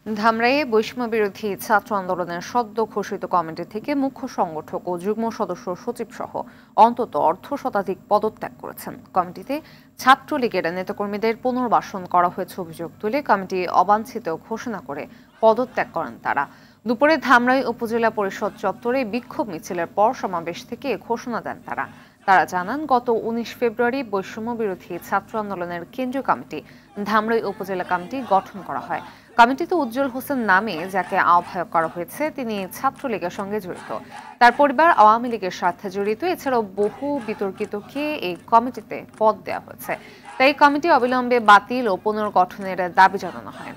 ধামরাইয়ে বৈষম্য বিরোধী ছাত্র আন্দোলনের সদ্য ঘোষিত কমিটি থেকে মুখ্য সংগঠক ও যুগ্ম সদস্য সচিব সহ অন্তত অর্ধশতাধিক পদত্যাগ করেছেন। কমিটিতে ছাত্রলীগের নেতাকর্মীদের পুনর্বাসন করা হয়েছে অভিযোগ তুলে কমিটি অবাঞ্ছিত ঘোষণা করে পদত্যাগ করেন তারা। দুপুরে ধামরাই উপজেলা পরিষদ চত্বরে বিক্ষোভ মিছিলের পর সমাবেশ থেকে ঘোষণা দেন তারা জানান, গত ১৯ ফেব্রুয়ারি বৈষম্য বিরোধী ছাত্র আন্দোলনের কেন্দ্রীয় কমিটি ধামরাই উপজেলা কমিটি গঠন করা হয়। কমিটিতে উজ্জ্বল হোসেন নামে যাকে আহ্বায়ক করা হয়েছে তিনি ছাত্রলীগের সঙ্গে জড়িত, তার পরিবার আওয়ামী লীগের সাথে জড়িত। এছাড়াও বহু বিতর্কিতকে এই কমিটিতে পদ দেওয়া হয়েছে, তাই কমিটি অবিলম্বে বাতিল ও পুনর্গঠনের দাবি জানানো হয়।